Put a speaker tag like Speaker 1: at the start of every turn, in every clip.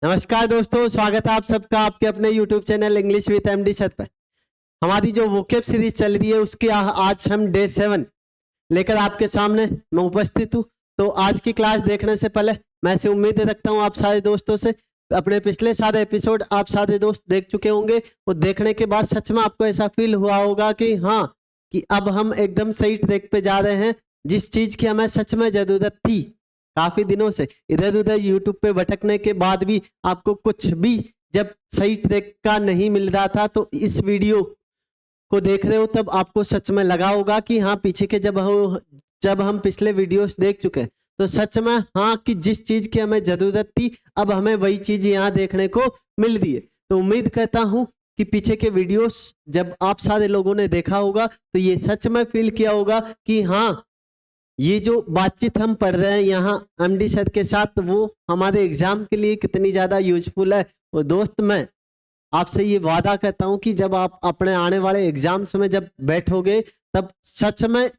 Speaker 1: नमस्कार दोस्तों, स्वागत है आप सबका आपके अपने YouTube channel English with MD sir पर। हमारी जो वोकेब सीरीज चल रही है उसके आज हम डे 7 लेकर आपके सामने मैं उपस्थित हूँ। तो आज की क्लास देखने से पहले मैं से उम्मीद रखता हूँ आप सारे दोस्तों से अपने पिछले सारे एपिसोड आप सारे दोस्त देख चुके होंगे और देखने के बाद सच में आपको ऐसा फील हुआ होगा कि हाँ, कि अब हम एकदम सही ट्रैक पे जा रहे हैं। जिस चीज की हमें सच में जरूरत थी, काफी दिनों से इधर उधर यूट्यूब पे भटकने के बाद भी आपको कुछ भी जब सही ट्रैक का नहीं मिल रहा था, तो इस वीडियो को देख रहे हो तब आपको सच में लगा होगा कि हाँ, पीछे के जब हम पिछले वीडियोस देख चुके हैं तो सच में हाँ, कि जिस चीज की हमें जरूरत थी अब हमें वही चीज यहाँ देखने को मिल रही है। तो उम्मीद करता हूँ कि पीछे के वीडियोस जब आप सारे लोगों ने देखा होगा तो ये सच में फील किया होगा कि हाँ, ये जो बातचीत हम पढ़ रहे हैं यहाँ एमडी सर के साथ वो हमारे एग्जाम के लिए कितनी ज्यादा यूजफुल है। और दोस्त, मैं आपसे ये वादा करता हूँ कि जब आप अपने आने वाले एग्जाम्स में जब बैठोगे तब सच में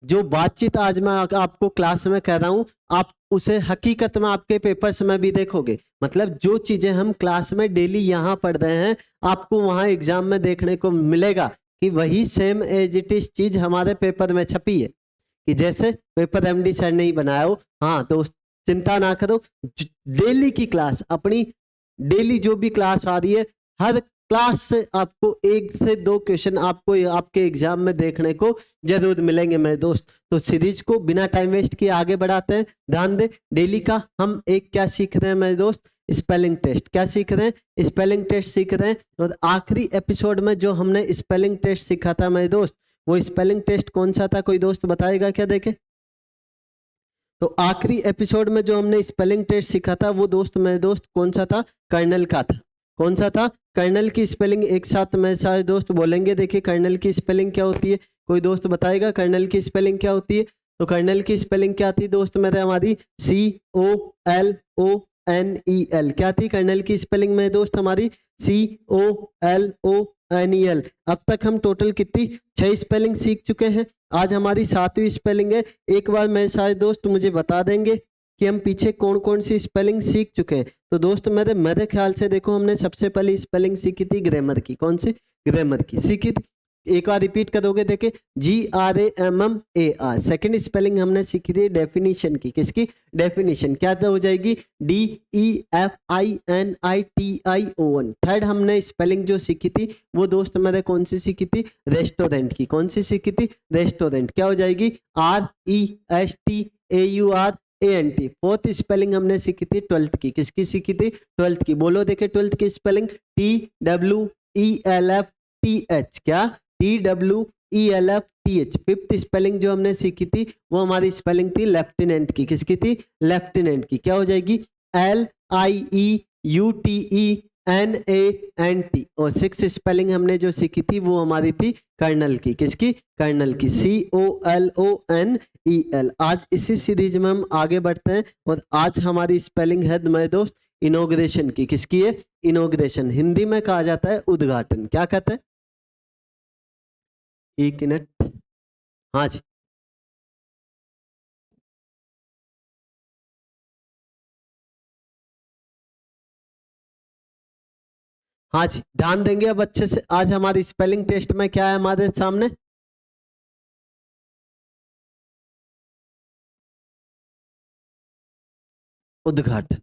Speaker 1: जो बातचीत आज मैं आपको क्लास में कह रहा हूँ आप उसे हकीकत में आपके पेपर्स में भी देखोगे। मतलब जो चीजें हम क्लास में डेली यहाँ पढ़ रहे हैं आपको वहाँ एग्जाम में देखने को मिलेगा कि वही सेम एज इट इज चीज हमारे पेपर में छपी है। कि जैसे पेपर एमडी सर ने ही बनाया हो। हाँ दोस्त, चिंता ना करो, डेली की क्लास अपनी डेली जो भी क्लास आ रही है हर क्लास से आपको 1 से 2 क्वेश्चन आपको आपके एग्जाम में देखने को जरूर मिलेंगे मेरे दोस्त। तो सीरीज को बिना टाइम वेस्ट किए आगे बढ़ाते हैं। ध्यान दे, डेली का हम एक क्या सीख रहे हैं मेरे दोस्त, स्पेलिंग टेस्ट। क्या सीख रहे हैं? स्पेलिंग टेस्ट सीख रहे हैं। और आखिरी एपिसोड में जो हमने स्पेलिंग टेस्ट सीखा था मेरे दोस्त, वो स्पेलिंग टेस्ट कौन सा था? कोई दोस्त बताएगा क्या? देखे तो आखिरी एपिसोड में जो हमने स्पेलिंग टेस्ट सीखा था वो दोस्त मेरे दोस्त कौन सा था? कर्नल का था। कौन सा था? कर्नल की स्पेलिंग एक साथ में सारे दोस्त बोलेंगे। देखिए कर्नल की स्पेलिंग क्या होती है, कोई दोस्त बताएगा कर्नल की स्पेलिंग क्या होती है? तो कर्नल की स्पेलिंग क्या थी दोस्त मेरे? हमारी COLONEL। क्या थी कर्नल की स्पेलिंग में दोस्त? हमारी COLONEL। अब तक हम टोटल कितनी 6 स्पेलिंग सीख चुके हैं। आज हमारी 7वीं स्पेलिंग है। एक बार मैं सारे दोस्त मुझे बता देंगे कि हम पीछे कौन कौन सी स्पेलिंग सीख चुके हैं। तो दोस्त मेरे ख्याल से देखो, हमने सबसे पहले स्पेलिंग सीखी थी ग्रामर की। कौन सी? ग्रामर की सीखी थी। एक बार रिपीट करोगे, देखे GRAMMAR। सेकंड स्पेलिंग हमने सीखी थी डेफिनेशन की। किसकी? डेफिनेशन। क्या हो जाएगी? DEFINITION। थर्ड हमने स्पेलिंग जो सीखी थी वो दोस्त मेरे कौन सी सीखी थी? रेस्टोरेंट की। कौन सी सीखी थी? रेस्टोरेंट। क्या हो जाएगी? RESTAURANT। फोर्थ स्पेलिंग हमने सीखी थी 12th की। किसकी सीखी थी? 12th की। बोलो देखे 12th की स्पेलिंग TWELFTH। क्या? TWELFTH। फिफ्थ स्पेलिंग जो हमने सीखी थी वो हमारी स्पेलिंग थी लेफ्टिनेंट की। किसकी थी? लेफ्टिनेंट की। क्या हो जाएगी? LIEUTENANT। और सिक्स स्पेलिंग हमने जो सीखी थी वो हमारी थी कर्नल की। किसकी? कर्नल की। COLONEL। आज इसी सीरीज में हम आगे बढ़ते हैं और आज हमारी स्पेलिंग है मेरे दोस्त इनॉग्रेशन की। किसकी है? इनॉग्रेशन। हिंदी में कहा जाता है उद्घाटन। क्या कहते हैं? एक मिनट। हाँ जी, हाँ जी, ध्यान देंगे अब अच्छे से। आज हमारी स्पेलिंग टेस्ट में क्या है हमारे सामने? उद्घाटन।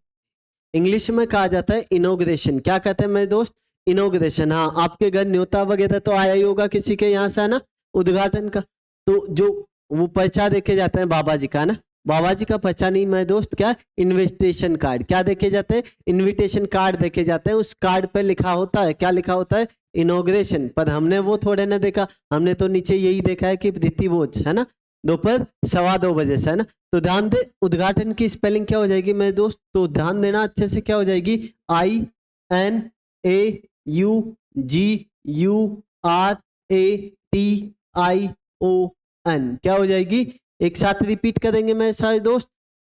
Speaker 1: इंग्लिश में कहा जाता है इनॉग्रेशन। क्या कहते हैं मेरे दोस्त? इनॉग्रेशन। हाँ, आपके घर न्योता वगैरह तो आया ही होगा किसी के यहाँ से, है ना, उद्घाटन का। तो जो वो पर्चा देखे जाते हैं बाबा जी का, है ना, बाबा जी का पर्चा नहीं मेरे दोस्त, क्या? Invitation card. क्या देखे जाते हैं? इनविटेशन कार्ड देखे जाते हैं। उस कार्ड पे लिखा होता है, क्या लिखा होता है? इनॉग्रेशन। पर हमने वो थोड़े ना देखा, हमने तो नीचे यही देखा है कि प्रीति भोज, है ना, दोपहर 2:15 से, है ना। तो ध्यान दे, उद्घाटन की स्पेलिंग क्या हो जाएगी मेरे दोस्त? तो ध्यान देना अच्छे से। क्या हो जाएगी? INAUGURATION। क्या हो जाएगी? एक साथ रिपीट करेंगे मेरे सारे दोस्त।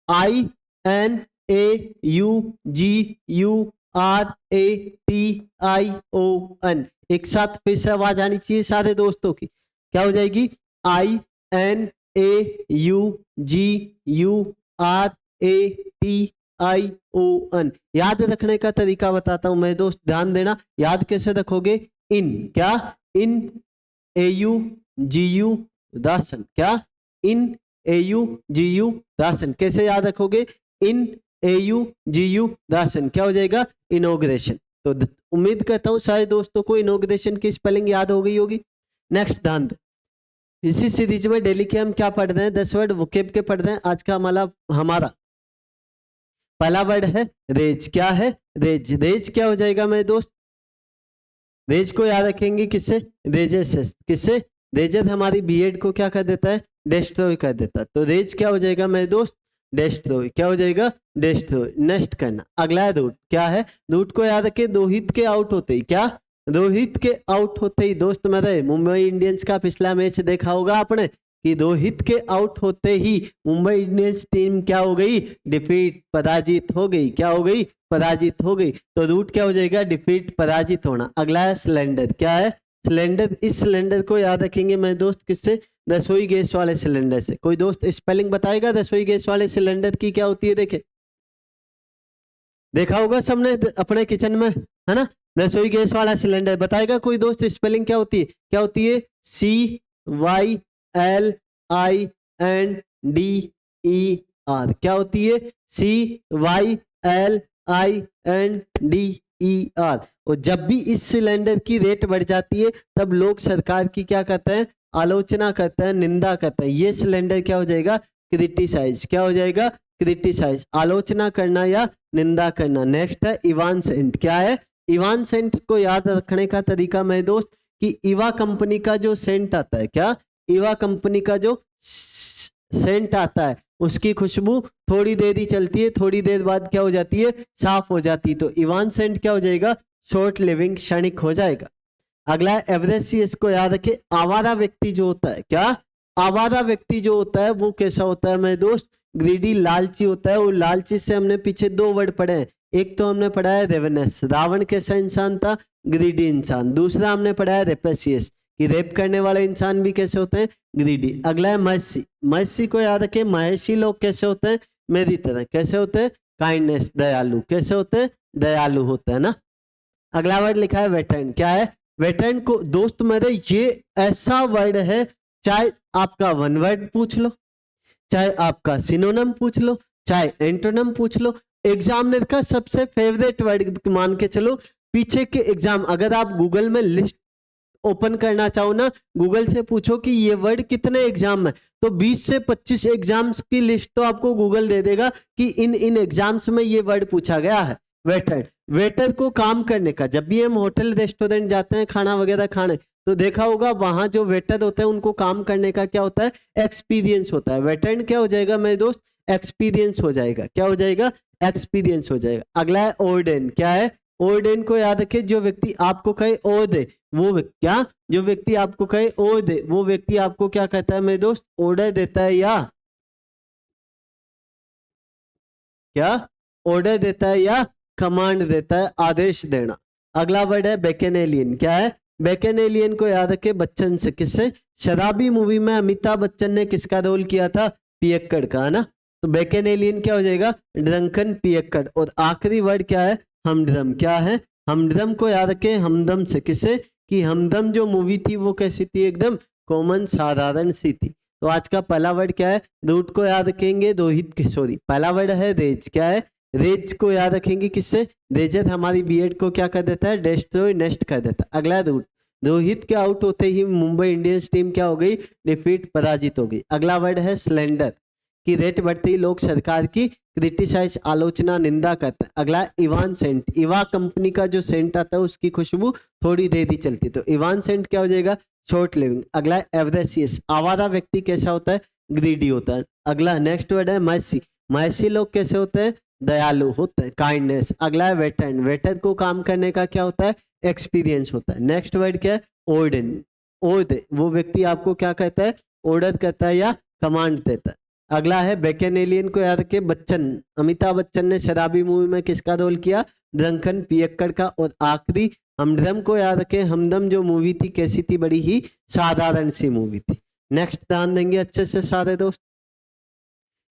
Speaker 1: INAUGURATION। एक साथ फिर से आवाज आनी चाहिए सारे दोस्तों की। क्या हो जाएगी? INAUGURATION। ION। याद रखने का तरीका बताता हूं मैं दोस्त, ध्यान देना। याद कैसे रखोगे? इन, क्या? इन AU GU दासन, क्या? इन AU GU दासन। कैसे याद रखोगे? इन AU GU दासन, क्या हो जाएगा? इनॉग्रेशन। तो उम्मीद करता हूं सारे दोस्तों को इनॉग्रेशन की स्पेलिंग याद हो गई होगी। नेक्स्ट ध्यान दे, इसी सीरीज में डेली के हम क्या पढ़ रहे हैं? 10 वर्ड वोकैब के पढ़ रहे हैं। आज का हमारा पहला वर्ड है रेज। क्या है? रेज। रेज क्या हो जाएगा मेरे दोस्त? रेज को याद रखेंगे किससे? रेजेस से। किससे? रेजेस हमारी बीएड को क्या कर देता है? डिस्ट्रॉय कर देता है। तो रेज क्या हो जाएगा मेरे दोस्त? डिस्ट्रॉय। क्या हो जाएगा? डिस्ट्रॉय। नेक्स्ट करना, अगला है रूट। क्या है? रूट को याद रखे, रोहित के आउट होते ही, क्या? रोहित के आउट होते ही दोस्त मेरे, मुंबई इंडियंस का पिछला मैच देखा होगा आपने कि रोहित के आउट होते ही मुंबई इंडियंस टीम क्या हो गई? डिफीट, पराजित हो गई। क्या हो गई? पराजित हो गई। तो रूट क्या हो जाएगा? डिफीट, पराजित होना। अगला है सिलेंडर। क्या है? सिलेंडर। इस सिलेंडर को याद रखेंगे मेरे दोस्त किससे? रसोई गैस वाले सिलेंडर से। कोई दोस्त स्पेलिंग बताएगा रसोई गैस वाले सिलेंडर की क्या होती है? देखे, देखा होगा सबने अपने किचन में, है ना? रसोई गैस वाला सिलेंडर बताएगा कोई दोस्त स्पेलिंग क्या होती है? क्या होती है? CYLINDER। क्या होती है? CYLINDER। और जब भी इस सिलेंडर की रेट बढ़ जाती है तब लोग सरकार की क्या करते हैं? आलोचना करते हैं, निंदा करते हैं। ये सिलेंडर क्या हो जाएगा? क्रिटिसाइज। क्या हो जाएगा? क्रिटिसाइज, आलोचना करना या निंदा करना। नेक्स्ट है इवान सेंट। क्या है? इवान सेंट को याद रखने का तरीका मैं दोस्त कि इवा कंपनी का जो सेंट आता है, क्या? इवा कंपनी का जो सेंट आता है उसकी खुशबू थोड़ी देर ही चलती है, थोड़ी देर बाद क्या हो जाती है? साफ हो जाती है। तो इवान सेंट क्या हो जाएगा? शॉर्ट लिविंग, क्षणिक हो जाएगा। अगला है एवरेसियस को याद रखे, आवारा व्यक्ति जो होता है, क्या? आवारा व्यक्ति जो होता है वो कैसा होता है मेरे दोस्त? ग्रीडी, लालची होता है। वो लालची से हमने पीछे दो वर्ड पढ़े हैं। एक तो हमने पढ़ा है रेवेनस, रावण कैसा इंसान था? ग्रीडी इंसान। दूसरा हमने पढ़ा है रेपेसियस कि रेप करने वाले इंसान भी कैसे होते हैं? ग्रीडी। अगला है महर्षि। महर्षि को याद रखे, महर्षि लोग कैसे होते हैं? मेरी तरह। कैसे होते हैं? काइंडनेस, दयालु। कैसे होते हैं? दयालु होते हैं ना। अगला वर्ड लिखा है वेटरन। क्या है? वेटरन को दोस्त मेरे ये ऐसा वर्ड है, चाहे आपका वन वर्ड पूछ लो, चाहे आपका सिनोनिम पूछ लो, चाहे एंटोनिम पूछ लो, एग्जामिनर का सबसे फेवरेट वर्ड मान के चलो। पीछे के एग्जाम अगर आप गूगल में लिस्ट ओपन करना चाहो ना, गूगल से पूछो कि ये वर्ड कितने एग्जाम में, तो 20 से 25 एग्जाम्स की लिस्ट तो आपको गूगल दे देगा कि इन इन एग्जाम्स में ये वर्ड पूछा गया है। वेटर। वेटर को काम करने का, जब भी हम होटल रेस्टोरेंट जाते हैं खाना वगैरह खाने, तो देखा होगा वहां जो वेटर होते हैं उनको काम करने का क्या होता है? एक्सपीरियंस होता है। वेटर क्या हो जाएगा मेरे दोस्त? एक्सपीरियंस हो जाएगा। क्या हो जाएगा? एक्सपीरियंस हो जाएगा। अगला है ऑर्डेन। क्या है? ऑर्डेन को याद रखे, जो व्यक्ति आपको कहे ओ दे, वो क्या? जो व्यक्ति आपको कहे ओ दे, वो व्यक्ति आपको क्या कहता है मेरे दोस्त? ऑर्डर देता है या क्या? ऑर्डर देता है या कमांड देता है, आदेश देना। अगला वर्ड है बैकेनेलियन। क्या है? बैकेनेलियन को याद रखे, बच्चन से। किससे? शराबी मूवी में अमिताभ बच्चन ने किसका रोल किया था? पियक्कड़ का, है ना? तो बैकेनेलियन क्या हो जाएगा? ड्रंकन पियक्कड़। और आखिरी वर्ड क्या है? हमदम। क्या है? हमदम को याद रखे, हमदम से। किससे? कि हमदम जो मूवी थी वो कैसी थी? एकदम कॉमन, साधारण सी थी। तो आज का पहला वर्ड क्या है? रूट को याद रखेंगे, रोहित के, सॉरी, पहला वर्ड है रेज। क्या है? रेज को याद रखेंगे किससे? रेजर हमारी बीएड को क्या कर देता है? डिस्ट्रॉय, नष्ट कर देता है। अगला रूट, रोहित के आउट होते ही मुंबई इंडियंस टीम क्या हो गई? डिफीट, पराजित हो गई। अगला वर्ड है स्लेंडर, की रेट बढ़ते ही लोग सरकार की क्रिटिसाइज, आलोचना, निंदा करते हैं। अगला इवान सेंट। इवा कंपनी का जो सेंट आता है उसकी खुशबू थोड़ी देर ही चलती है, तो इवान सेंट क्या हो जाएगा? Short living. अगला एवरेसियस, आवारा व्यक्ति कैसा होता है? ग्रीडी होता है। अगला नेक्स्ट वर्ड है मर्सी। मर्सी लोग कैसे होते हैं? दयालु होते हैं, काइंडनेस। अगला है वेटरन। वेटर को काम करने का क्या होता है? एक्सपीरियंस होता है। नेक्स्ट वर्ड क्या है? ऑर्डन। ओर्ड, वो व्यक्ति आपको क्या कहता है? ऑर्डर करता है या कमांड देता है। अगला है बैकेनेलियन को याद रखे, बच्चन। अमिताभ बच्चन ने शराबी मूवी में किसका रोल किया? ड्रंकन पियक्कड़ का। और आखिरी हमदम को याद रखें, हमदम जो मूवी थी कैसी थी? बड़ी ही साधारण सी मूवी थी। नेक्स्ट ध्यान देंगे अच्छे से सारे दोस्त।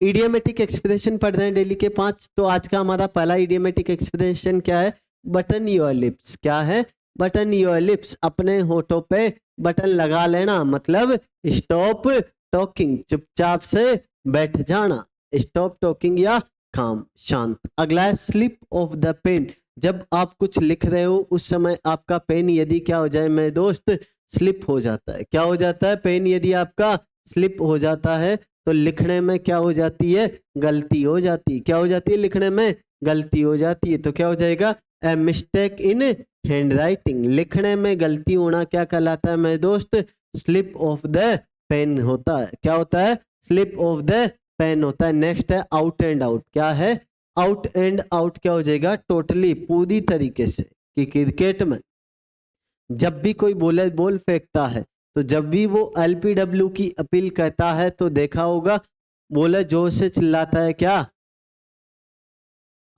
Speaker 1: इडियोमेटिक एक्सप्रेशन पढ़ रहे हैं डेली के 5। तो आज का हमारा पहला इडियोमेटिक एक्सप्रेशन क्या है? Button your lips. क्या है? बटन योर लिप्स, अपने होठों पे बटन लगा लेना, मतलब स्टॉप टॉकिंग, चुपचाप से बैठ जाना, स्टॉप टॉकिंग या काम, शांत। अगला है स्लिप ऑफ द पेन। जब आप कुछ लिख रहे हो उस समय आपका पेन यदि क्या हो जाए मेरे दोस्त, स्लिप हो जाता है। क्या हो जाता है? पेन यदि आपका स्लिप हो जाता है तो लिखने में क्या हो जाती है? गलती हो जाती है। क्या हो जाती है? लिखने में गलती हो जाती है। तो क्या हो जाएगा? A mistake in hand writing. लिखने में गलती होना क्या कहलाता है मेरे दोस्त? स्लिप ऑफ द पेन होता है। क्या होता है? स्लिप ऑफ द पेन होता है। नेक्स्ट है आउट एंड आउट। क्या है? आउट एंड आउट क्या हो जाएगा? टोटली, पूरी तरीके से। कि क्रिकेट में जब भी कोई बॉल फेंकता है तो जब भी वो एलपीडब्ल्यू की अपील करता है तो देखा होगा बॉलर जोर से चिल्लाता है क्या?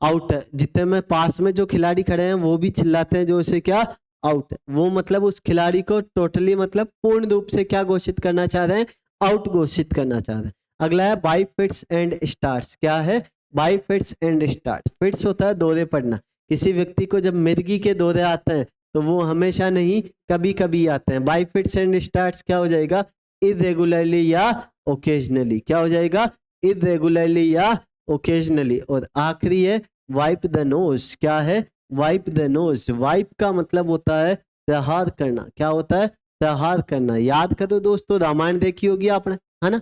Speaker 1: आउट है। जितने में पास में जो खिलाड़ी खड़े हैं वो भी चिल्लाते हैं जोर से क्या? आउट है। वो मतलब उस खिलाड़ी को टोटली, मतलब पूर्ण रूप से क्या घोषित करना चाह रहे हैं? आउट घोषित करना चाह रहे हैं। अगला है बाई फिट्स एंड स्टार्ट्स। क्या है? By fits and starts. Fits होता है दौरे पड़ना। किसी व्यक्ति को जब मिर्गी के दौरे आते हैं तो वो हमेशा नहीं, कभी कभी आते हैं। बाई फिट्स एंड स्टार्ट्स क्या हो जाएगा? इरेगुलरली या ओकेजनली। क्या हो जाएगा? इरेगुलरली या ओकेजनली। और आखिरी है वाइप द नोज। क्या है? Wipe the nose. वाइप का मतलब होता है प्रहार करना। क्या होता है? प्रहार करना। याद करो दोस्तों, रामायण देखी होगी आपने, है ना?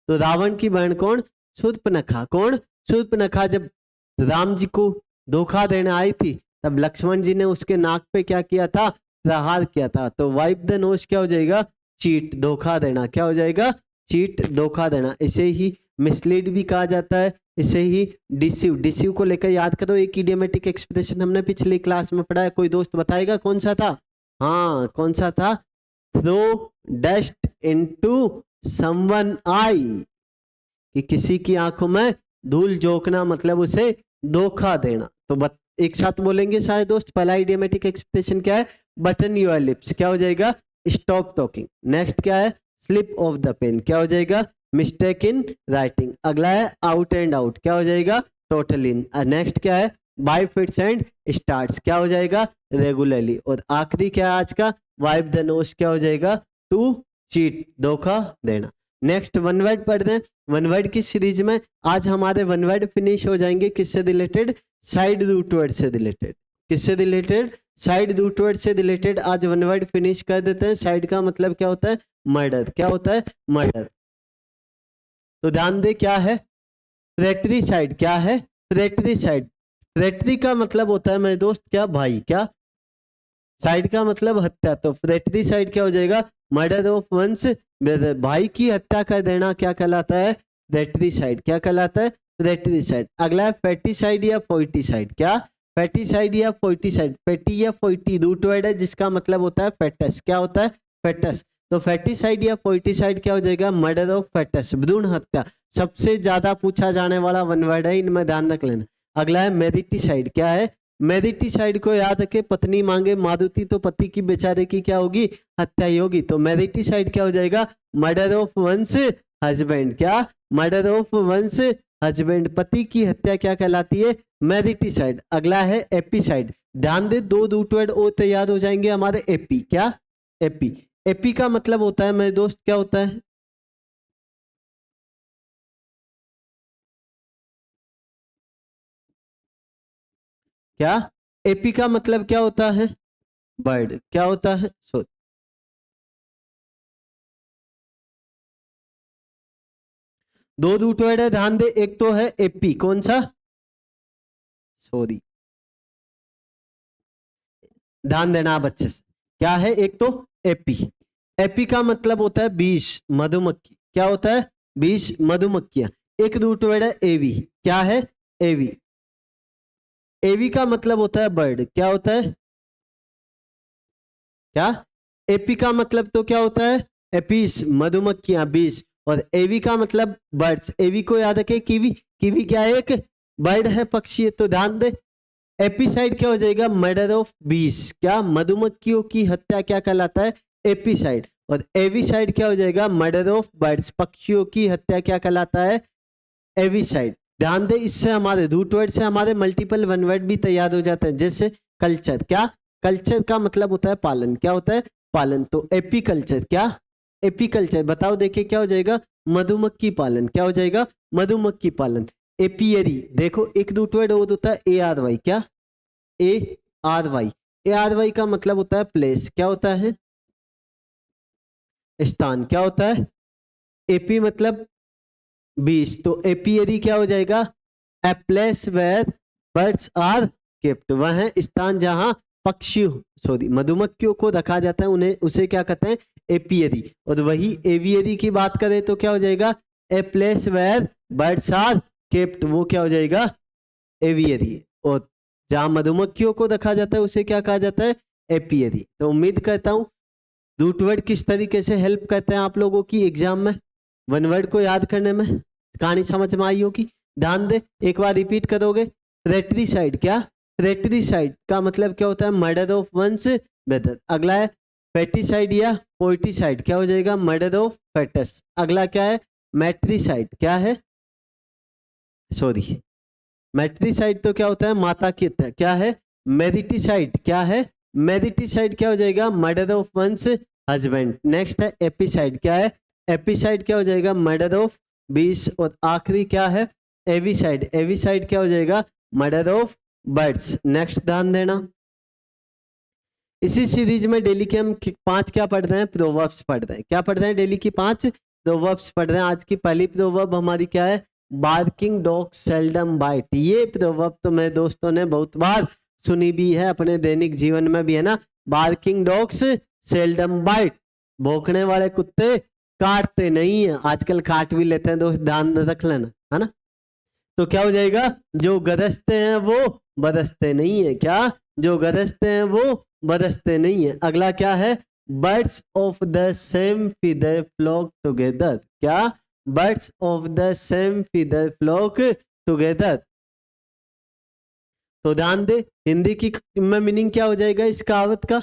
Speaker 1: तो रावण की बहन कौन? शूर्पणखा। कौन? शूर्पणखा। जब राम जी को धोखा देने आई थी तब लक्ष्मण जी ने उसके नाक पे क्या किया था? प्रहार किया था। तो वाइप द नोज क्या हो जाएगा? चीट, धोखा देना। क्या हो जाएगा? चीट, धोखा देना। इसे ही मिसलीड भी कहा जाता है, इसे ही डिसीव। डिसीव को लेकर याद करो, एक इडियोमेटिक एक्सप्रेशन हमने पिछली क्लास में पढ़ा है। कोई दोस्त बताएगा कौन सा था? हाँ, कौन सा था? Throw dust into someone eye. कि किसी की आंखों में धूल झोंकना, मतलब उसे धोखा देना। तो एक साथ बोलेंगे सारे दोस्त। पहला इडियोमेटिक एक्सप्रेशन क्या है? Button your lips. क्या हो जाएगा? Stop talking. नेक्स्ट क्या है? Slip of the pen. क्या हो जाएगा? Mistake in writing. अगला है आउट एंड आउट। क्या हो जाएगा? टोटल इन। नेक्स्ट क्या है? Bye fits and starts. क्या हो जाएगा? रेगुलरली। और आखिरी क्या है आज का? Wipe the nose. क्या हो जाएगा? टू चीट, धोखा देना। नेक्स्ट वन वर्ड पढ़ रहे हैं। वन वर्ड की सीरीज में आज हमारे वन वर्ड फिनिश हो जाएंगे। किससे रिलेटेड? साइड रूट वर्ड से रिलेटेड। किससे रिलेटेड? साइड रूट वर्ड से रिलेटेड आज वन वर्ड फिनिश कर देते हैं। साइड का मतलब क्या होता है? मर्डर। क्या होता है? मर्डर। तो ध्यान दे, क्या है? Fratricide. क्या है? फ्रैक्टरी साइड। फ्रैक्टरी का मतलब होता है मेरे दोस्त क्या? भाई। क्या? साइड का मतलब हत्या। तो फ्रैक्टरी साइड क्या हो जाएगा? Murder of one's brother. भाई की हत्या कर देना क्या कहलाता है? Fratricide. क्या कहलाता है? Fratricide. अगला है फैटी साइड या फोर्टी साइड। क्या? फैटी साइड या फोर्टी साइड। फैटी या फोर्टी रूट वर्ड है जिसका मतलब होता है फेटस। क्या होता है? फेटस। तो फैटी साइड या फोर्टी साइड क्या हो जाएगा? मर्डर ऑफ फेटस, भ्रूण हत्या। सबसे ज्यादा पूछा जाने वाला वन वर्ड है, इनमें ध्यान रख लेना। अगला है मेरिटी साइड। क्या है? मेरिटी साइड को याद रखे, पत्नी मांगे मारुति तो पति की बेचारे की क्या होगी? हत्या ही होगी। तो मेरिटी साइड क्या हो जाएगा? Murder of one's husband. क्या? मर्डर ऑफ वंस हस्बैंड, पति की हत्या क्या कहलाती है? Mariticide. अगला है एपी साइड। ध्यान दे, दो रूट वर्ड और तैयार हो जाएंगे हमारे। एपी। क्या? एपी। एपी का मतलब होता है मेरे दोस्त, क्या होता है? क्या? एपी का मतलब क्या होता है? बर्ड। क्या होता है? सो दो रूट वर्ड है, ध्यान दे। एक तो है एपी, कौन सा? सॉरी, ध्यान देना आप अच्छे से। क्या है? एक तो एपी। एपी का मतलब होता है 20 मधुमक्खी। क्या होता है? 20 मधुमक्खियां। एक रूट वर्ड है एवी। क्या है? एवी। एवी का मतलब होता है बर्ड। क्या होता है? क्या? एपी का मतलब तो क्या होता है? एपीस, मधुमक्खियां 20। और एवी का मतलब बर्ड्स। एवी को याद रखे, कीवी। कीवी क्या है? एक बर्ड है, पक्षी है। तो ध्यान दे, एपीसाइड क्या हो जाएगा? Murder of 20। क्या? मधुमक्खियों की हत्या क्या कहलाता है? एपीसाइड। और एवीसाइड क्या हो जाएगा? मर्डर ऑफ बर्ड्स, पक्षियों की हत्या क्या कहलाता है? एविसाइड। ध्यान दे, इससे हमारे रूट वर्ड से हमारे मल्टीपल वन वर्ड भी तैयार हो जाते हैं, जैसे कल्चर। क्या? कल्चर का मतलब होता है पालन। क्या होता है? पालन। तो एपीकल्चर। क्या? एपीकल्चर। बताओ देखिए क्या हो जाएगा? मधुमक्खी पालन। क्या हो जाएगा? मधुमक्खी पालन। एपियरी, देखो एक रूट वर्ड और होता है ए आर वाई। क्या? A R Y. A R Y का मतलब होता है प्लेस। क्या होता है? स्थान। क्या होता है? एपी मतलब 20, तो एपियरी क्या हो जाएगा? A place where birds are kept. वह है स्थान जहां मधुमक्खियों को रखा जाता है, उन्हें उसे क्या कहते हैं? एपियरी। और वही एवियरी की बात करें तो क्या हो जाएगा? A place where birds are kept, वो क्या हो जाएगा? एवियरी। और जहां मधुमक्खियों को रखा जाता है उसे क्या कहा जाता है? एपियरी। तो उम्मीद करता हूं रूट वर्ड किस तरीके से हेल्प करते हैं आप लोगों की एग्जाम में, वन वर्ड को याद करने में, कहानी समझ में आई होगी। ध्यान दे, एक बार रिपीट करोगे। फ्रेट्रिसाइड। क्या? फ्रेट्रिसाइड का मतलब क्या होता है? Murder of one's brother. अगला है फेटिसाइड या पोर्टिसाइड। क्या हो जाएगा? Murder of fetus. अगला क्या है? मैट्रिसाइड। क्या है? सॉरी, मैट्रिसाइड तो क्या होता है? माता की हत्या। क्या है? मेरिटिसाइड। क्या है? मेरिटिसाइड क्या हो जाएगा? Murder of one's husband. Next है एपिसाइड। क्या है? एपिसाइड क्या हो जाएगा? Murder of 20। और आखिरी क्या है? एविसाइड। एविसाइड क्या हो जाएगा? Murder of birds. नेक्स्ट ध्यान देना, इसी सीरीज में डेली के हम 5 क्या पढ़ रहे हैं? प्रोवर्ब्स पढ़ रहे हैं। क्या पढ़ रहे हैं? डेली की 5 प्रोवर्ब्स पढ़ रहे हैं। आज की पहली प्रोवर्ब हमारी क्या है? Barking dog seldom bite. ये प्रोवर्ब तो मेरे दोस्तों ने बहुत बार सुनी भी है, अपने दैनिक जीवन में भी है ना। बार्किंग डॉग्स सेल्डम बाइट, भौंकने वाले कुत्ते काटते नहीं है। आजकल काट भी लेते हैं दोस्त, ध्यान रख लेना, है ना। तो क्या हो जाएगा? जो गरजते हैं वो बरसते नहीं है। क्या? जो गरजते हैं वो बरसते नहीं है। अगला क्या है? Birds of the same feather flock together. क्या? Birds of the same feather flock together. तो ध्यान दे, हिंदी की में मीनिंग क्या हो जाएगा इस कहावत का?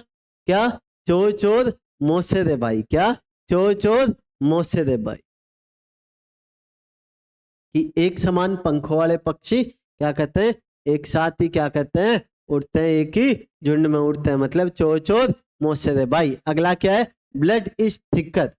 Speaker 1: क्या? चोर चोर मोसे दे भाई। क्या? चोर चोर मोसे दे भाई। कि एक समान पंखों वाले पक्षी क्या कहते हैं? एक साथ ही क्या कहते हैं? उड़ते हैं, एक ही झुंड में उड़ते हैं। मतलब चोर चोर मोसे दे भाई। अगला क्या है? Blood is thicker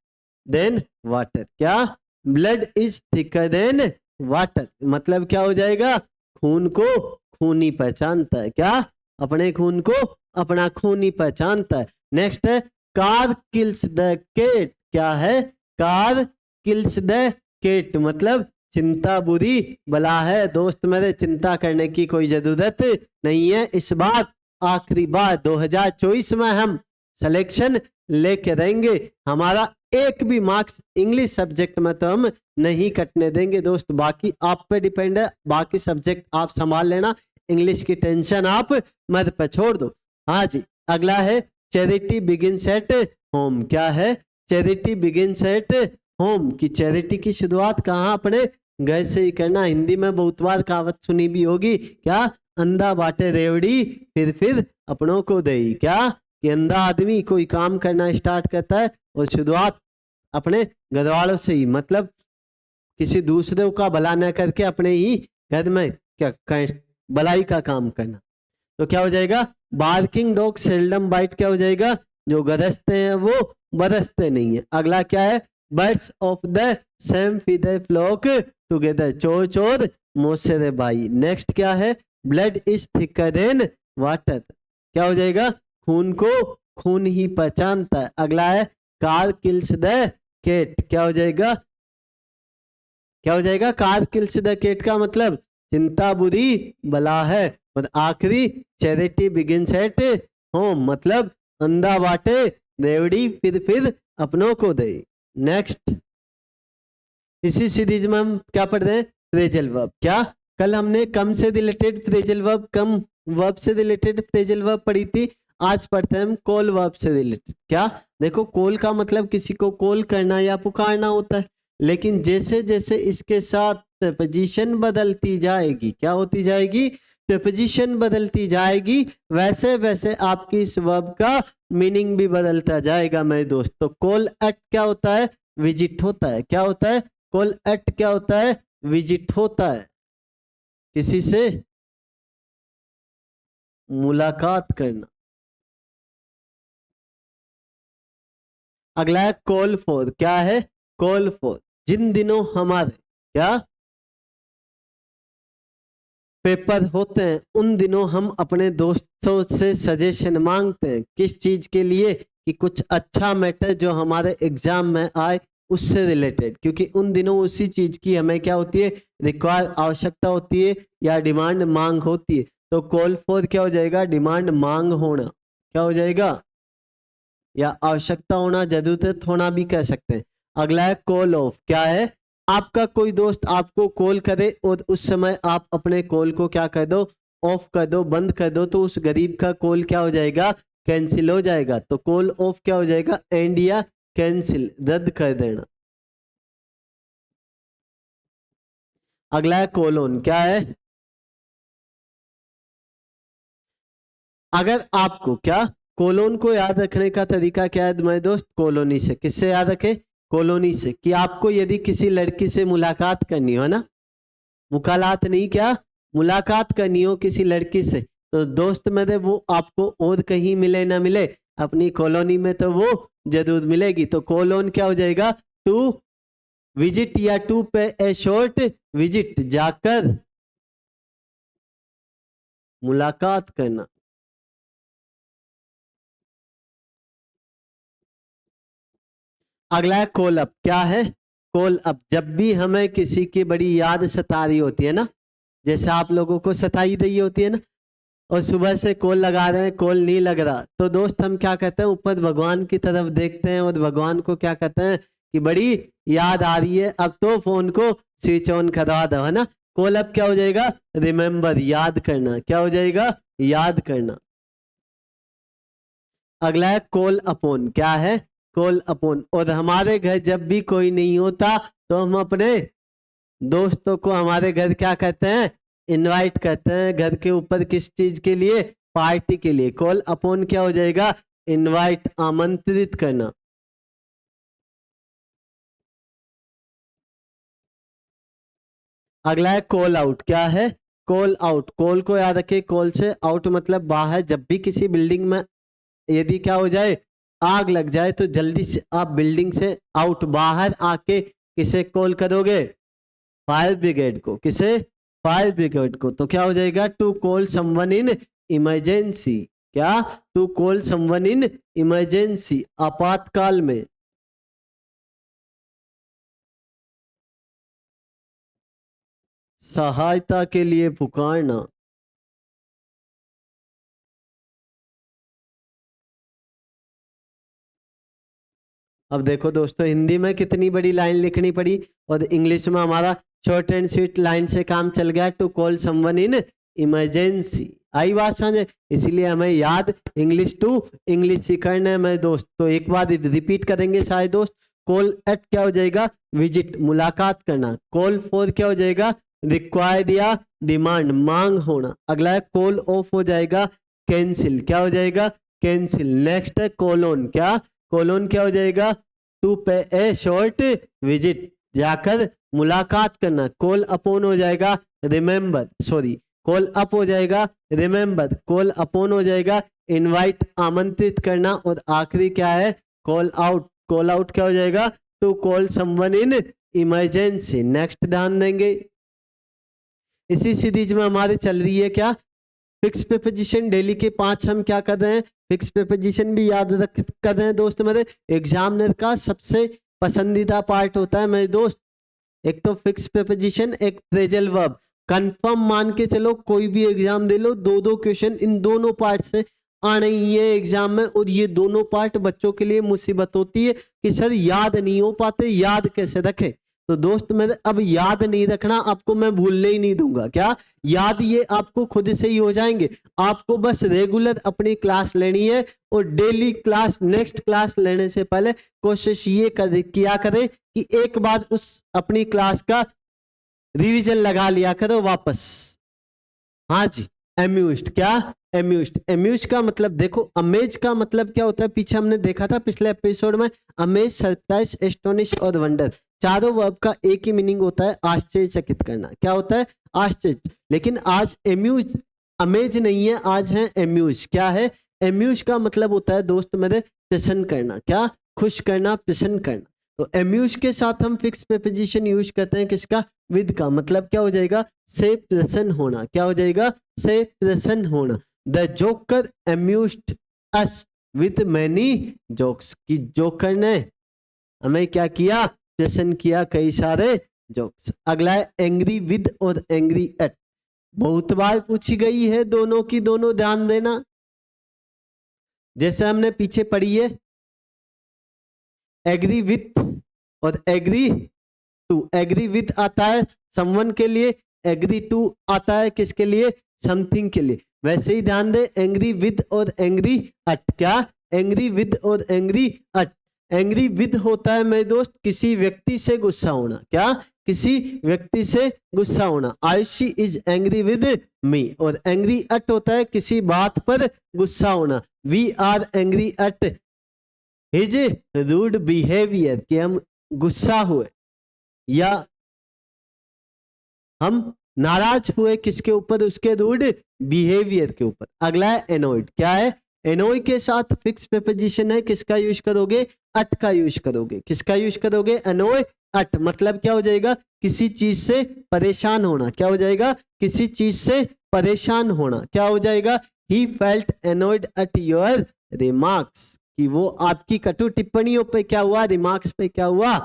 Speaker 1: than water. क्या? Blood is thicker than water मतलब क्या हो जाएगा? खून को खून ही पहचानता है। क्या? अपने खून को अपना खून ही पहचानता है। नेक्स्ट है कार किल्स द केट। क्या है? कार किल्स द केट मतलब चिंता बुरी बला है। दोस्त मेरे, चिंता करने की कोई जरूरत नहीं है। इस बार आखिरी बार 2024 में हम सिलेक्शन लेके रहेंगे। हमारा एक भी मार्क्स इंग्लिश सब्जेक्ट में तो हम नहीं कटने देंगे दोस्त। बाकी आप पे डिपेंड है, बाकी सब्जेक्ट आप संभाल लेना, इंग्लिश की टेंशन आप मत पे छोड़ दो। हाँ जी, अगला है चैरिटी बिगिंस एट होम। क्या है? चैरिटी बिगिंस एट होम की चैरिटी की शुरुआत कहाँ? अपने घर से ही करना। हिंदी में बहुत बार कहावत सुनी भी होगी। क्या? अंधा बाटे रेवड़ी फिर अपनों को दे। क्या? कि अंधा आदमी कोई काम करना स्टार्ट करता है और शुरुआत अपने घर वालों से ही, मतलब किसी दूसरे का भला न करके अपने ही घर में क्या भलाई का काम करना। तो क्या हो जाएगा? Barking dog seldom bite. क्या हो जाएगा? जो गरजते हैं वो बरसते नहीं है। अगला क्या है? Birds of the same feather flock together. चोर चोर मोसे दे भाई। नेक्स्ट क्या है? Blood is thicker than water. क्या हो जाएगा? खून को खून ही पहचानता है। अगला है कार किल्स द केट। क्या हो जाएगा? क्या हो जाएगा? कार किल्स द केट का मतलब चिंता बुरी बला है। और आखिरी चैरिटी बिगिंस एट होम मतलब अंधा बाटे रेवड़ी फिर अपनों को दे। नेक्स्ट, इसी सीरीज में हम क्या पढ़ रहे हैं? Phrasal verb. क्या? कल हमने कम से रिलेटेड फ्रेजल वर्ब, कम वर्ब से रिलेटेड फ्रेजल वर्ब पढ़ी थी। आज पढ़ते हैं हम कॉल वर्ब से रिलेटेड। क्या? देखो, कॉल का मतलब किसी को कॉल करना या पुकारना होता है, लेकिन जैसे जैसे इसके साथ प्रीपोजिशन बदलती जाएगी, क्या होती जाएगी? प्रीपोजिशन बदलती जाएगी, वैसे वैसे आपकी इस वर्ब का मीनिंग भी बदलता जाएगा मेरे दोस्तों। कॉल एट क्या होता है? विजिट होता है। क्या होता है? कॉल एट क्या होता है? विजिट होता है, किसी से मुलाकात करना। अगला है कॉल फॉर। क्या है? Call for. जिन दिनों हमारे क्या पेपर होते हैं उन दिनों हम अपने दोस्तों से सजेशन मांगते हैं। किस चीज के लिए? कि कुछ अच्छा मैटर जो हमारे एग्जाम में आए उससे रिलेटेड, क्योंकि उन दिनों उसी चीज की हमें क्या होती है? रिक्वायर, आवश्यकता होती है या डिमांड, मांग होती है। तो कॉल फॉर क्या हो जाएगा? डिमांड, मांग होना। क्या हो जाएगा? या आवश्यकता होना, जरूरत होना भी कह सकते हैं। अगला है कॉल ऑफ। क्या है? आपका कोई दोस्त आपको कॉल करे और उस समय आप अपने कॉल को क्या कर दो? ऑफ कर दो, बंद कर दो, तो उस गरीब का कॉल क्या हो जाएगा? कैंसिल हो जाएगा। तो कॉल ऑफ क्या हो जाएगा? एंड या कैंसिल, रद्द कर देना। अगला है कॉल ऑन। क्या है? अगर आपको क्या कोलोन को याद रखने का तरीका क्या है मेरे दोस्त? कॉलोनी से। किससे याद रखे? कॉलोनी से। कि आपको यदि किसी लड़की से मुलाकात करनी हो ना, मुकालात नहीं, क्या मुलाकात करनी हो किसी लड़की से, तो दोस्त मेरे वो आपको और कहीं मिले ना मिले, अपनी कॉलोनी में तो वो जरूर मिलेगी। तो कॉलोन क्या हो जाएगा? टू विजिट या टू पे ए शॉर्ट विजिट, जाकर मुलाकात करना। अगला है कॉल अप। क्या है? Call up. जब भी हमें किसी की बड़ी याद सता रही होती है ना, जैसे आप लोगों को सताई रही होती है ना, और सुबह से कॉल लगा रहे हैं, कॉल नहीं लग रहा, तो दोस्त हम क्या कहते हैं? ऊपर भगवान की तरफ देखते हैं और भगवान को क्या कहते हैं? कि बड़ी याद आ रही है, अब तो फोन को स्विच ऑन करवा दो, है ना। कॉल अप क्या हो जाएगा? रिमेंबर, याद करना। क्या हो जाएगा? याद करना। अगला है कॉल अपॉन। क्या है? Call upon. और हमारे घर जब भी कोई नहीं होता तो हम अपने दोस्तों को हमारे घर क्या कहते हैं? इनवाइट करते हैं। घर के ऊपर किस चीज के लिए? पार्टी के लिए। कॉल अपॉन क्या हो जाएगा? इनवाइट, आमंत्रित करना। अगला है कॉल आउट। क्या है? Call out. कॉल को याद रखिए, कॉल से आउट मतलब बाहर। जब भी किसी बिल्डिंग में यदि क्या हो जाए? आग लग जाए, तो जल्दी से आप बिल्डिंग से आउट, बाहर आके किसे कॉल करोगे? फायर ब्रिगेड को। किसे? फायर ब्रिगेड को। तो क्या हो जाएगा? To call someone in emergency. क्या? To call someone in emergency, आपातकाल में। सहायता के लिए पुकारना। अब देखो दोस्तों, हिंदी में कितनी बड़ी लाइन लिखनी पड़ी और इंग्लिश में हमारा शॉर्ट एंड स्वीट लाइन से काम चल गया। To call someone in emergency. आई बात समझे? इसीलिए हमें याद इंग्लिश टू इंग्लिश ही करना है मेरे दोस्त। तो एक बार रिपीट करेंगे सारे दोस्त। कॉल एट क्या हो जाएगा? विजिट, मुलाकात करना। कॉल फॉर क्या हो जाएगा? रिक्वायर्ड या डिमांड, मांग होना। अगला है कॉल ऑफ हो जाएगा कैंसिल। क्या हो जाएगा? कैंसिल। नेक्स्ट है कॉलोन। क्या? कॉलोन क्या हो जाएगा? टू पे ए शॉर्ट विजिट, जाकर मुलाकात करना। कॉल अपॉन हो जाएगा रिमेंबर, सॉरी, कॉल अप हो जाएगा रिमेंबर। कॉल अपॉन हो जाएगा इनवाइट, आमंत्रित करना। और आखिरी क्या है? Call out. कॉल आउट क्या हो जाएगा? To call someone in emergency. Next ध्यान देंगे, इसी सीरीज में हमारे चल रही है क्या? Fix preposition. डेली के 5 हम क्या कर रहे हैं? फिक्स प्रीपोजिशन भी याद रख कर रहे हैं दोस्त मेरे। एग्जामिनर का सबसे पसंदीदा पार्ट होता है मेरे दोस्त, एक तो फिक्स प्रीपोजिशन, एक फ्रेजल वर्ब। कंफर्म मान के चलो, कोई भी exam they low, 2-2 question in दोनों पार्ट से आने ही है एग्जाम में। और ये दोनों पार्ट बच्चों के लिए मुसीबत होती है कि सर याद नहीं हो पाते, याद कैसे रखें? तो दोस्त मेरे, अब याद नहीं रखना आपको मैं भूलने ही नहीं दूंगा। क्या? याद ये आपको खुद से ही हो जाएंगे। आपको बस रेगुलर अपनी क्लास लेनी है और डेली क्लास, नेक्स्ट क्लास लेने से पहले कोशिश ये किया करें कि एक बार उस अपनी क्लास का रिवीजन लगा लिया करो वापस। हाँ जी, एम्यूज्ड। क्या? एम्यूज्ड। एम्यूज का मतलब देखो, अमेज का मतलब क्या होता है? पीछे हमने देखा था पिछले एपिसोड में, अमेज, सरप्राइज, एस्टोनिश और वंडर। चारों वर्ब का एक ही मीनिंग होता है, आश्चर्यचकित करना। क्या होता है? आश्चर्य। लेकिन आज एम्यूज, अमेज नहीं है, आज है एम्यूज। क्या है? एम्यूज का मतलब होता है दोस्त मेरे प्रसन्न करना। क्या? खुश करना, प्रसन्न करना। तो एम्यूज के साथ हम फिक्स प्रीपोजिशन यूज करते हैं, किसका? विद का। मतलब क्या हो जाएगा? से प्रसन्न होना। क्या हो जाएगा? से प्रसन्न होना। The joker amused us with many jokes, कि जोकर ने हमें क्या किया? प्रसन्न किया कई सारे जोक्स। अगला है एंग्री विद और एंग्री एट। बहुत बार पूछी गई है दोनों की दोनों, ध्यान देना। जैसे हमने पीछे पढ़ी है, एग्री विथ और एग्री टू। एग्री विथ आता है समवन के लिए, एग्री टू आता है किसके लिए? समथिंग के लिए। वैसे ही ध्यान दे, एंग्री विद और एंग्री एट। क्या? एंग्री विद और एंग्री एट। एंग्री विद होता है मेरे दोस्त किसी व्यक्ति से गुस्सा होना। क्या? किसी व्यक्ति से गुस्सा होना। Ayushi is angry with me. और एंग्री एट होता है किसी बात पर गुस्सा होना। We are angry at his rude behaviour, कि हम गुस्सा हुए या हम नाराज हुए किसके ऊपर? उसके रूड बिहेवियर के ऊपर। अगला है एनोइड। क्या है? एनोई के साथ फिक्स प्रीपोजिशन है, किसका यूज करोगे? अट का यूज करोगे। किसका यूज करोगे? एनोय अट। मतलब क्या हो जाएगा? किसी चीज से परेशान होना। क्या हो जाएगा? किसी चीज से परेशान होना। क्या हो जाएगा? He felt annoyed at your remarks, कि वो आपकी कटु टिप्पणियों पे क्या हुआ? रिमार्क्स पे क्या हुआ?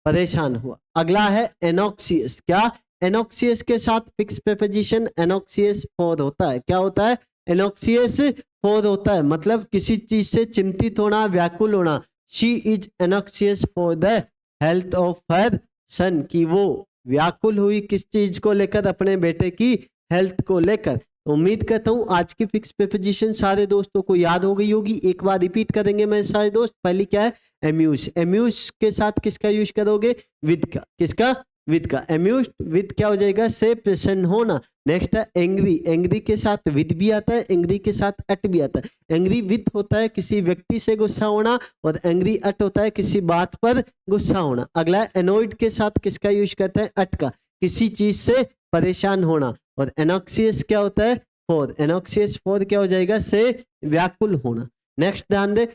Speaker 1: परेशान हुआ। अगला है एनोक्सियस। क्या? एनोक्सियस के साथ फिक्स प्रीपोजिशन एनोक्सियस फॉर होता है। क्या होता है? एनोक्सियस फॉर होता है, मतलब किसी चीज से चिंतित होना, व्याकुल होना। She is anxious for the health of her son, कि वो व्याकुल हुई किस चीज को लेकर? अपने बेटे की हेल्थ को लेकर। उम्मीद करता हूं आज की फिक्स प्रीपोजिशन सारे दोस्तों को याद हो गई होगी। एक बार रिपीट करेंगे मेरे सारे दोस्त। पहली क्या है? एम्यूज। एम्यूज के साथ किसका यूज करोगे? विद का। किसका? विद का। एम्यूज विद क्या हो जाएगा? से प्रसन्न होना। नेक्स्ट है एंग्री। एंग्री के साथ विद भी आता है, एंग्री के साथ एट भी आता है। एंग्री विद होता है किसी व्यक्ति से गुस्सा होना, और एंग्री एट होता है किसी बात पर गुस्सा होना। अगला एनोइड के साथ किसका यूज करते हैं? एट का। किसी चीज से परेशान होना। और एनोक्सियस क्या होता है? फॉर। एनोक्सियस फॉर क्या हो जाएगा? से व्याकुल होना। नेक्स्ट ध्यान दे,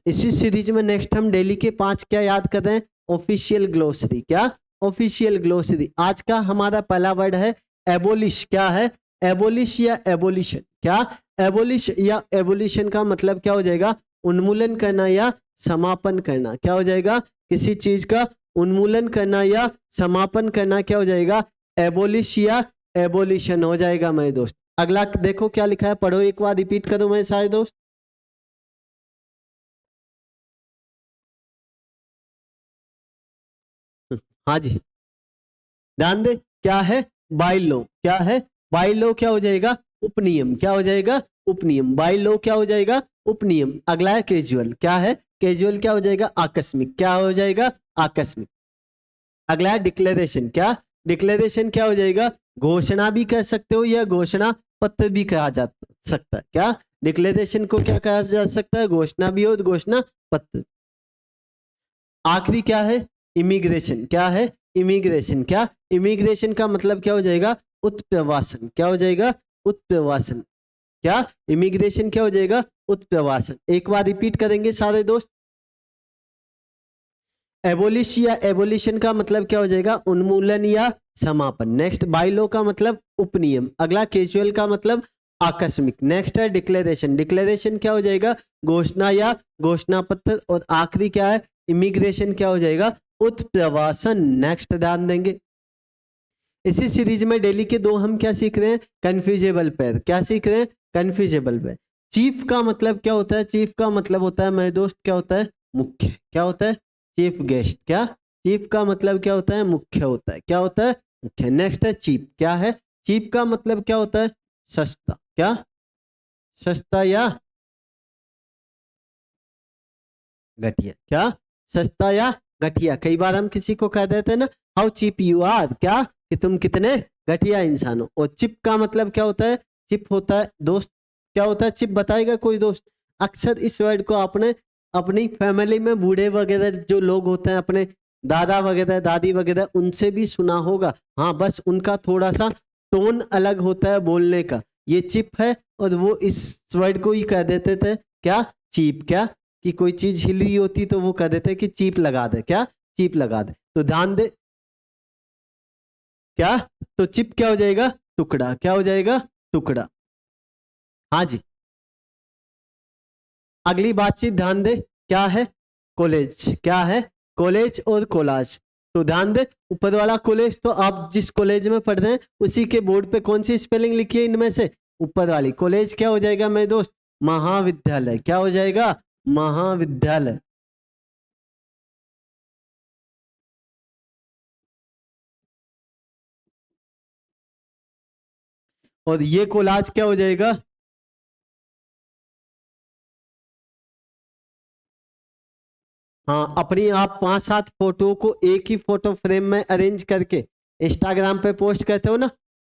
Speaker 1: इसी सीरीज में नेक्स्ट हम डेली के 5 क्या याद कर रहे हैं? Official glossary. क्या? Official glossary. आज का हमारा पहला वर्ड है एबोलिश। क्या है? एबोलिश या एबोलिशन। क्या? एबोलिश या एबोलिशन का मतलब क्या हो जाएगा? उन्मूलन करना या समापन करना। क्या हो जाएगा? किसी चीज का उन्मूलन करना या समापन करना क्या हो जाएगा? एबोलिश या एबोलिशन हो जाएगा मेरे दोस्त। अगला देखो क्या लिखा है, पढ़ो एक बार, रिपीट करो मेरे सारे दोस्त। हाँ जी, ध्यान दे। क्या है? By law. क्या है? बाय लॉ क्या हो जाएगा? उपनियम। क्या हो जाएगा? उपनियम। बाय लॉ क्या हो जाएगा? उपनियम। अगला है कैजुअल। क्या है? कैजुअल क्या हो जाएगा? आकस्मिक। क्या हो जाएगा? आकस्मिक। अगला है डिक्लेरेशन। क्या? डिक्लेरेशन क्या हो जाएगा? घोषणा भी कह सकते हो या घोषणा पत्र भी कहा जा सकता है। क्या? डिक्लेरेशन को क्या कहा जा सकता है? घोषणा भी और घोषणा पत्र। आखिरी क्या है? इमिग्रेशन। क्या है? इमिग्रेशन। क्या? इमिग्रेशन का मतलब क्या हो जाएगा? उत्प्रवासन। क्या हो जाएगा? उत्प्रवासन। क्या? इमिग्रेशन क्या हो जाएगा? उत्प्रवासन। एक बार रिपीट करेंगे सारे दोस्त। एबोलिश या एबोलिशन का मतलब क्या हो जाएगा? उन्मूलन या समापन। नेक्स्ट बाइलो का मतलब उपनियम। अगला कैजुअल का मतलब आकस्मिक। नेक्स्ट है डिक्लेरेशन। डिक्लेरेशन क्या हो जाएगा? घोषणा या घोषणा पत्र। और आखिरी क्या है? इमिग्रेशन क्या हो जाएगा? उत्प्रवासन। नेक्स्ट ध्यान देंगे, इसी सीरीज में डेली के 2 हम क्या सीख रहे हैं? कन्फ्यूजेबल पेयर। क्या सीख रहे हैं? कन्फ्यूजेबल पेयर। चीफ का मतलब क्या होता है? चीफ का मतलब होता है मेरे दोस्त क्या होता है? मुख्य। क्या होता है? Chief guest. क्या? चीफ का मतलब क्या होता है? मुख्य होता है। क्या होता है? मुख्य। नेक्स्ट है चीप। क्या है? चीप का मतलब क्या होता है? सस्ता। क्या? सस्ता या घटिया। क्या? सस्ता या घटिया। कई बार हम किसी को कह देते हैं ना, हाउ चीप यू आर। क्या? कि तुम कितने घटिया इंसान हो। और चिप का मतलब क्या होता है? चिप होता है दोस्त। क्या होता है चिप? बताएगा कोई दोस्त? अक्सर इस वर्ड को आपने अपनी फैमिली में बूढ़े वगैरह जो लोग होते हैं, अपने दादा वगैरह दादी वगैरह उनसे भी सुना होगा। हाँ, बस उनका थोड़ा सा टोन अलग होता है बोलने का। ये चिप है और वो इस वर्ड को ही कह देते थे क्या, चीप। क्या कि कोई चीज हिल रही होती तो वो कह देते कि चीप लगा दे, क्या चीप लगा दे। तो ध्यान दे क्या, तो चिप क्या हो जाएगा, टुकड़ा। क्या हो जाएगा, टुकड़ा। हाँ जी, अगली बातचीत ध्यान दे, क्या है, कॉलेज। क्या है, कॉलेज और कोलाज। तो ध्यान दे, ऊपर वाला कॉलेज तो आप जिस कॉलेज में पढ़ रहे हैं उसी के बोर्ड पे कौन सी स्पेलिंग लिखी है इनमें से, ऊपर वाली। कॉलेज क्या हो जाएगा मेरे दोस्त, महाविद्यालय। क्या हो जाएगा, महाविद्यालय। और ये कोलाज क्या हो जाएगा, हाँ, अपनी आप 5-7 फोटो को एक ही फोटो फ्रेम में अरेंज करके इंस्टाग्राम पे पोस्ट करते हो ना,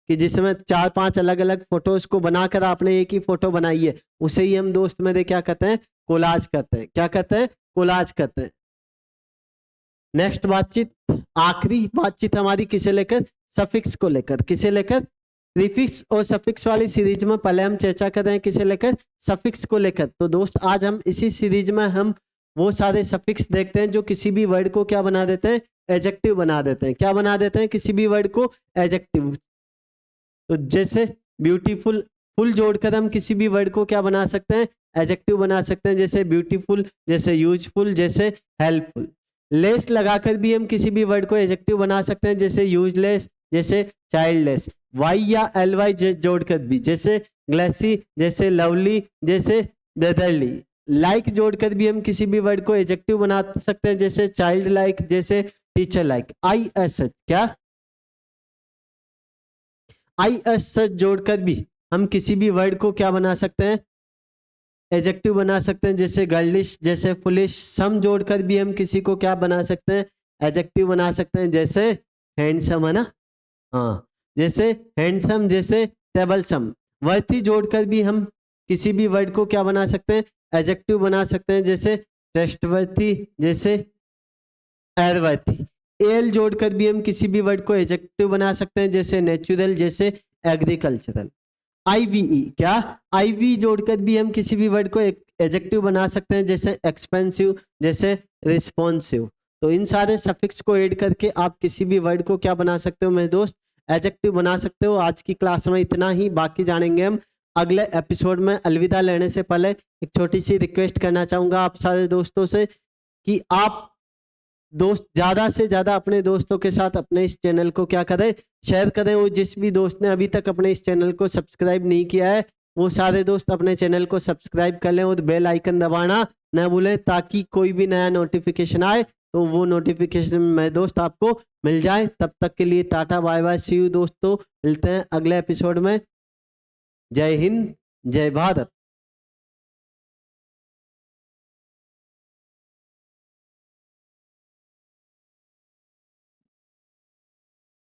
Speaker 1: कि जिसमें 4-5 अलग अलग फोटोज को बनाकर आपने एक ही फोटो बनाई है, उसे ही हम दोस्त मेरे क्या कहते हैं, कोलाज कहते हैं। क्या कहते हैं, कोलाज कहते हैं। नेक्स्ट बातचीत, आखिरी बातचीत हमारी किसे लेकर, सफिक्स को लेकर। किसे लेकर, प्रीफिक्स और सफिक्स वाली सीरीज में पहले हम चर्चा कर रहे हैं किसे लेकर, सफिक्स को लेकर। तो दोस्त आज हम इसी सीरीज में हम वो सारे सफिक्स देखते हैं जो किसी भी वर्ड को क्या बना देते हैं, एडजेक्टिव बना देते हैं। क्या बना देते हैं, किसी भी वर्ड को एडजेक्टिव। तो जैसे ब्यूटीफुल, फुल जोड़कर हम किसी भी वर्ड को क्या बना सकते हैं, एडजेक्टिव बना सकते हैं। जैसे ब्यूटीफुल, जैसे यूजफुल, जैसे हेल्पफुल। लेस लगाकर भी हम किसी भी वर्ड को एडजेक्टिव बना सकते हैं, जैसे यूजलेस, जैसे चाइल्डलेस। वाई या एल वाई जोड़कर भी, जैसे ग्लेसी, जैसे लवली, जैसे ब्रदरली। लाइक जोड़कर भी हम किसी भी वर्ड को एडजेक्टिव बना सकते हैं, जैसे चाइल्ड लाइक, जैसे teacher like. I S H, क्या आई एस सच जोड़कर भी हम किसी भी वर्ड को क्या बना सकते हैं, एडजेक्टिव बना सकते हैं, जैसे गर्लिश, जैसे फुलिश। सम जोड़कर भी हम किसी को क्या बना सकते हैं, एडजेक्टिव बना सकते हैं, जैसे हैंडसम, है ना, हाँ, जैसे हैंडसम, जैसे टेबलसम। वर्थी जोड़कर भी हम किसी भी वर्ड को क्या बना सकते हैं, एडजेक्टिव बना सकते हैं, जैसे ट्रस्टवर्थी, जैसे एयरवर्थी। एल जोड़कर भी हम किसी भी वर्ड को एडजेक्टिव बना सकते हैं, जैसे नेचुरल, जैसे एग्रीकल्चरल। आईवीई, क्या आईवी जोड़कर भी हम किसी भी वर्ड को एडजेक्टिव बना सकते हैं, जैसे एक्सपेंसिव, जैसे रिस्पॉन्सिव। तो इन सारे सफिक्स को ऐड करके आप किसी भी वर्ड को क्या बना सकते हो मेरे दोस्त, एडजेक्टिव बना सकते हो। आज की क्लास में इतना ही, बाकी जानेंगे हम अगले एपिसोड में। अलविदा लेने से पहले एक छोटी सी रिक्वेस्ट करना चाहूंगा आप सारे दोस्तों से कि आप दोस्त ज्यादा से ज्यादा अपने दोस्तों के साथ अपने इस चैनल को क्या करें, शेयर करें। और जिस भी दोस्त ने अभी तक अपने इस चैनल को सब्सक्राइब नहीं किया है, वो सारे दोस्त अपने चैनल को सब्सक्राइब कर लें और बेल आइकन दबाना न भूलें, ताकि कोई भी नया नोटिफिकेशन आए तो वो नोटिफिकेशन में दोस्त आपको मिल जाए। तब तक के लिए tata bye bye, see you दोस्तों, मिलते हैं अगले एपिसोड में। जय हिंद, जय भारत।